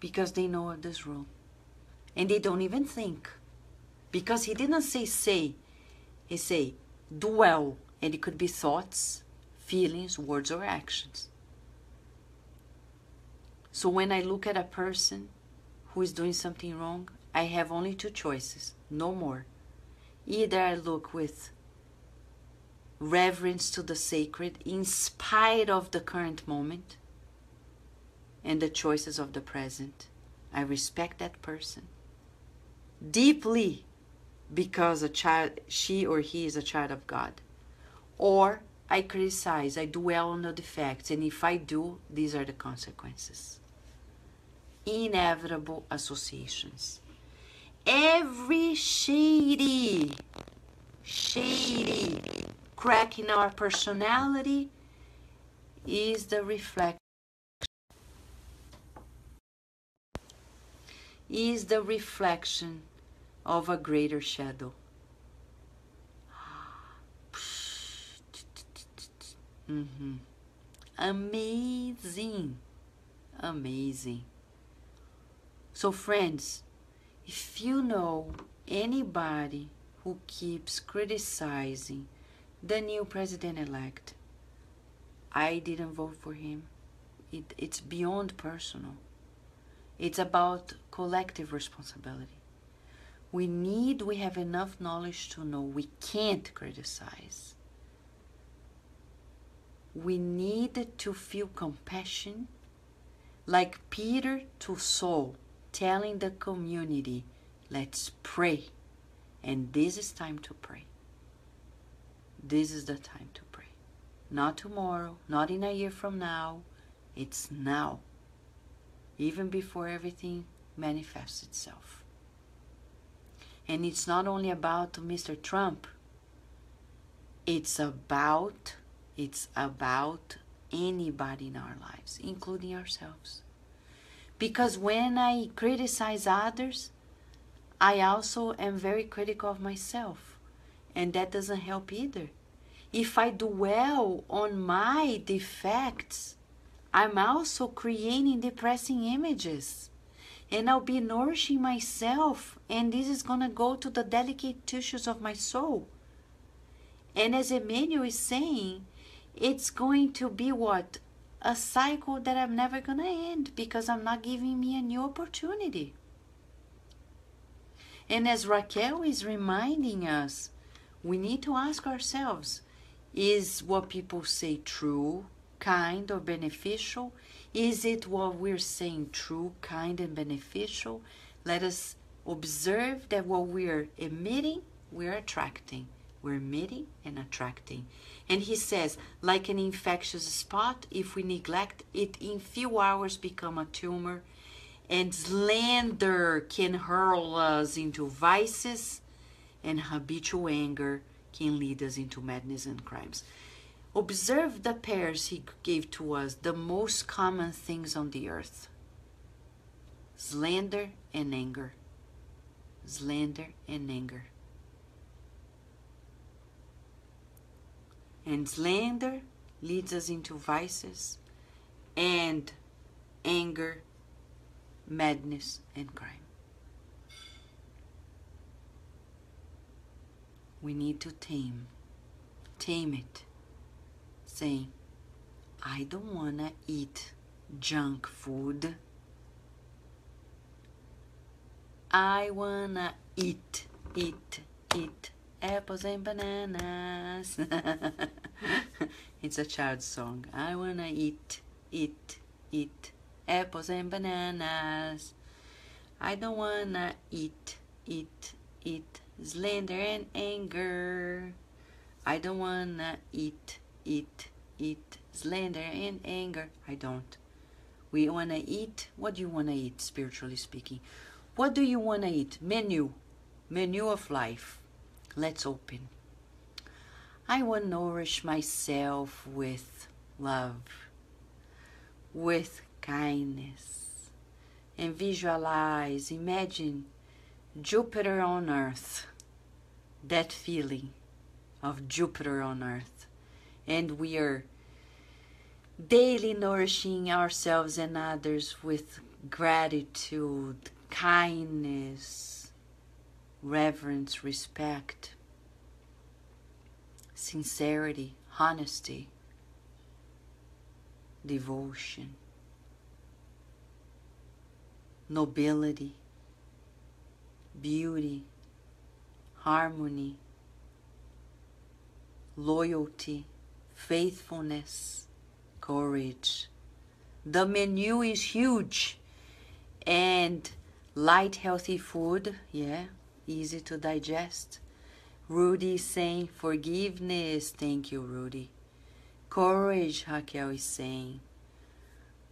Because they know of this rule. And they don't even think. Because he didn't say. He say, dwell. And it could be thoughts, feelings, words, or actions. So when I look at a person who is doing something wrong, I have only two choices. No more. Either I look with reverence to the sacred in spite of the current moment and the choices of the present. I respect that person deeply because she or he is a child of God. Or I criticize, I dwell on the defects, and if I do, these are the consequences. Inevitable associations. Every shady crack in our personality is the reflection of a greater shadow. Amazing. So friends, if you know anybody who keeps criticizing the new president-elect, I didn't vote for him. It's beyond personal. It's about collective responsibility. We have enough knowledge to know we can't criticize. We need to feel compassion, like Peter to Saul, telling the community, let's pray. And this is time to pray. This is the time to pray. Not tomorrow, not in a year from now. It's now. Even before everything manifests itself. And it's not only about Mr. Trump. It's about anybody in our lives, including ourselves. Because when I criticize others, I also am very critical of myself. And that doesn't help either. If I dwell on my defects, I'm also creating depressing images. And I'll be nourishing myself. And this is going to go to the delicate tissues of my soul. And as Emmanuel is saying, it's going to be what? A cycle that I'm never going to end because I'm not giving me a new opportunity. And as Raquel is reminding us, we need to ask ourselves, is what people say true, kind, or beneficial? Is it what we're saying true, kind, and beneficial? Let us observe that what we're emitting, we're attracting. We're emitting and attracting. And he says, like an infectious spot, if we neglect it, in few hours become a tumor. And slander can hurl us into vices, and habitual anger can lead us into madness and crimes. Observe the pairs he gave to us, the most common things on the earth. Slander and anger. Slander and anger. And slander leads us into vices, and anger, madness, and crime. We need to tame it, saying, I don't want to eat junk food. I want to eat apples and bananas. It's a child's song. I want to eat apples and bananas. I don't want to eat slander and anger. I don't want to eat slander and anger. I don't. We want to eat. What do you want to eat, spiritually speaking? What do you want to eat? Menu of life. Let's open. I want to nourish myself with love, with kindness, and visualize, imagine Jupiter on earth, that feeling of Jupiter on earth. And we are daily nourishing ourselves and others with gratitude, kindness, reverence, respect, sincerity, honesty, devotion, nobility, beauty, harmony, loyalty, faithfulness, courage. The menu is huge, And light, healthy food, yeah, easy to digest. Rudy is saying forgiveness. Thank you, Rudy. Courage, Raquel is saying.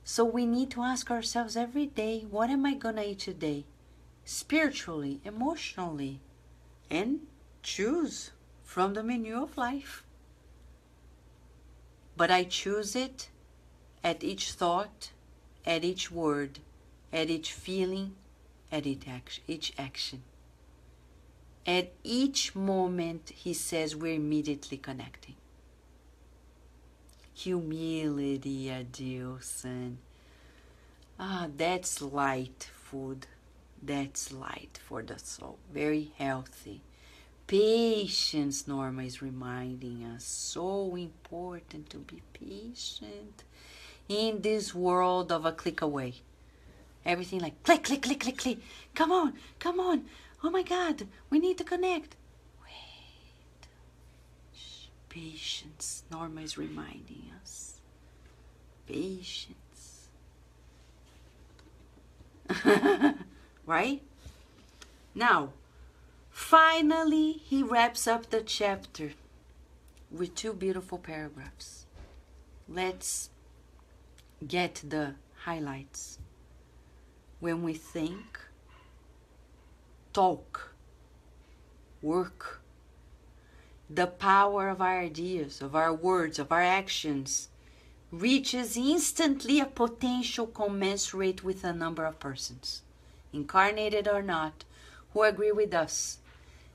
So we need to ask ourselves every day, what am I going to eat today? Spiritually, emotionally, and choose from the menu of life. But I choose it at each thought, at each word, at each feeling, at each action. At each moment, he says we're immediately connecting. Humility, Adilson. That's light food. That's light for the soul. Very healthy. Patience, Norma is reminding us. So important to be patient in this world of a click away. Everything like click, click, click, click, click. Come on, come on. Oh my God, we need to connect. Wait. Shh. Patience, Norma is reminding us. Patience. Right? Now, finally, he wraps up the chapter with 2 beautiful paragraphs. Let's get the highlights. When we think, talk, work, the power of our ideas, of our words, of our actions reaches instantly a potential commensurate with a number of persons, incarnated or not, who agree with us.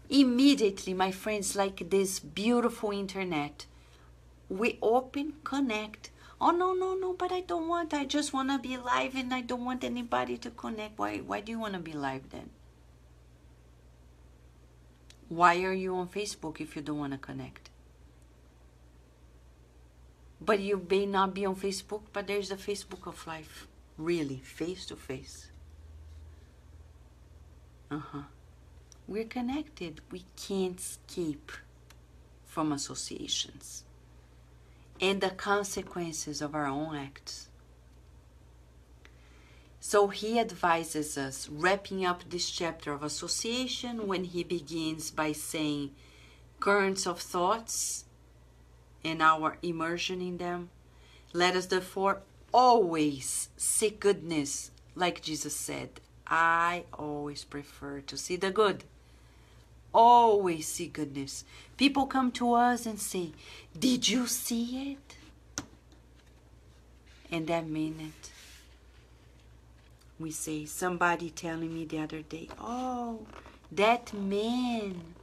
Immediately, my friends, like this beautiful internet, we open, connect. Oh, no, but I don't want, I just want to be live and I don't want anybody to connect. Why do you want to be live then? Why are you on Facebook if you don't want to connect? But you may not be on Facebook, but there's the Facebook of life. Really, face to face. We're connected. We can't escape from associations and the consequences of our own acts. So he advises us, wrapping up this chapter of association, when he begins by saying currents of thoughts and our immersion in them. Let us therefore always seek goodness, like Jesus said. I always prefer to see the good. Always see goodness. People come to us and say, did you see it? And that minute, we say, somebody telling me the other day, oh, that man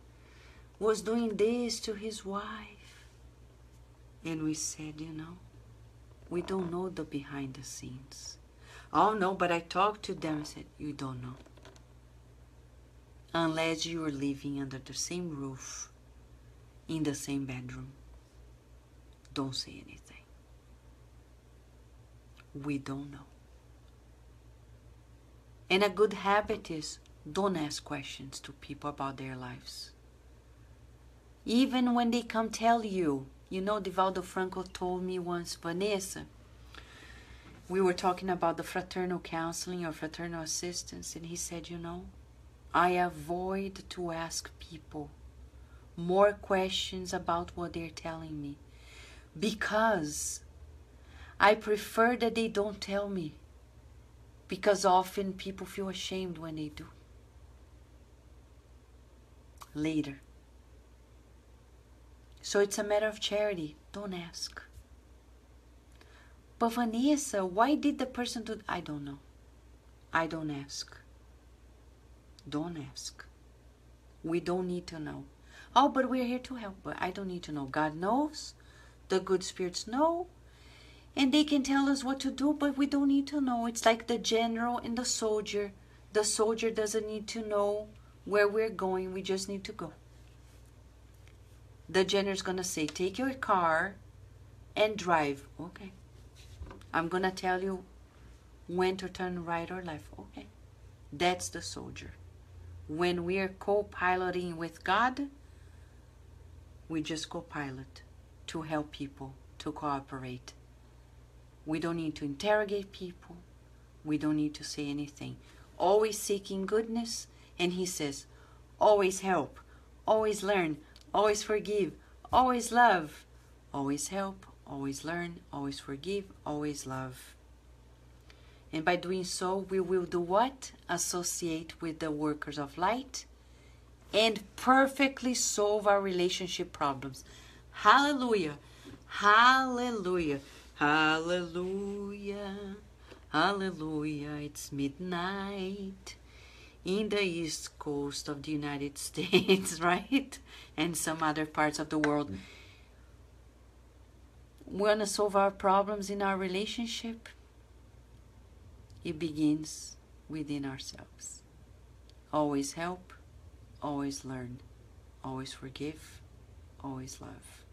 was doing this to his wife. And we said, we don't know the behind the scenes. Oh no, but I talked to them and said, you don't know. Unless you are living under the same roof, in the same bedroom. Don't say anything. We don't know. And a good habit is, don't ask questions to people about their lives. Even when they come tell you, Divaldo Franco told me once, Vanessa, we were talking about the fraternal counseling or fraternal assistance, and he said, I avoid to ask people more questions about what they're telling me because I prefer that they don't tell me, because often people feel ashamed when they do. Later. So it's a matter of charity. Don't ask. But Vanessa, why did the person do? I don't know. I don't ask. Don't ask. We don't need to know. Oh, but we're here to help. But I don't need to know. God knows. The good spirits know. And they can tell us what to do, but we don't need to know. It's like the general and the soldier. The soldier doesn't need to know where we're going. We just need to go. The general's going to say, take your car and drive. Okay. I'm going to tell you when to turn right or left. Okay. That's the soldier. When we are co-piloting with God, we just co-pilot to help people, to cooperate. We don't need to interrogate people. We don't need to say anything. Always seeking goodness. And he says, always help, always learn, always forgive, always love. Always help, always learn, always forgive, always love. And by doing so, we will do what? Associate with the workers of light and perfectly solve our relationship problems. Hallelujah. Hallelujah. Hallelujah. Hallelujah. It's midnight in the east coast of the United States, right? And some other parts of the world. We want to solve our problems in our relationship. It begins within ourselves. Always help, always learn, always forgive, always love,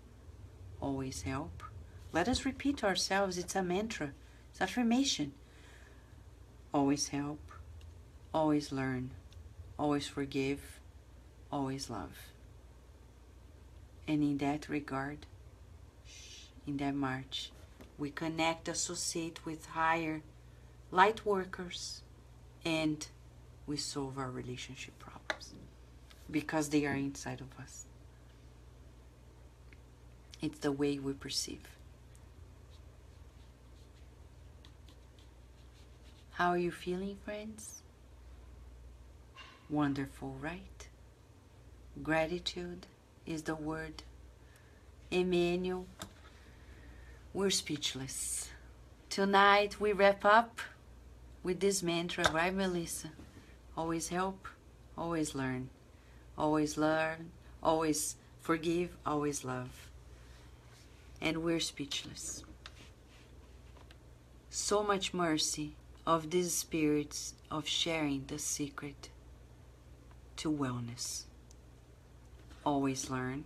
always help. Let us repeat to ourselves, it's a mantra, it's affirmation. Always help, always learn, always forgive, always love. And in that regard, in that march, we connect, associate with higher light workers, and we solve our relationship problems because they are inside of us. It's the way we perceive. How are you feeling, friends? Wonderful, right? Gratitude is the word. Emmanuel, we're speechless. Tonight we wrap up with this mantra, right, Melissa? Always help, always learn, always forgive, always love. And we're speechless. So much mercy of these spirits of sharing the secret to wellness. Always learn,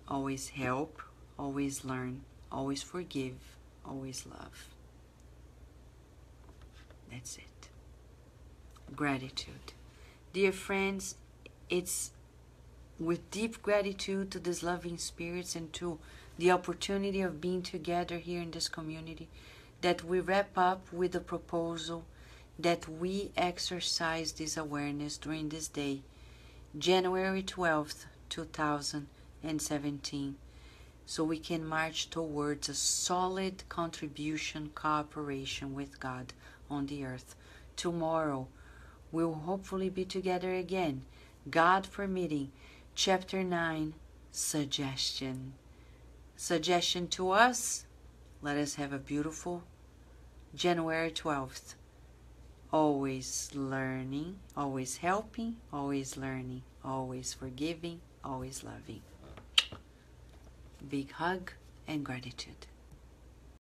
always help, always learn, always forgive, always love. That's it. Gratitude. Dear friends, it's with deep gratitude to these loving spirits and to the opportunity of being together here in this community that we wrap up with the proposal that we exercise this awareness during this day, January 12th, 2017, so we can march towards a solid contribution, cooperation with God on the earth. Tomorrow, we'll hopefully be together again, God permitting. Chapter 9, Suggestion. Suggestion to us, let us have a beautiful January 12th. Always learning, always helping, always learning, always forgiving, always loving. Big hug and gratitude.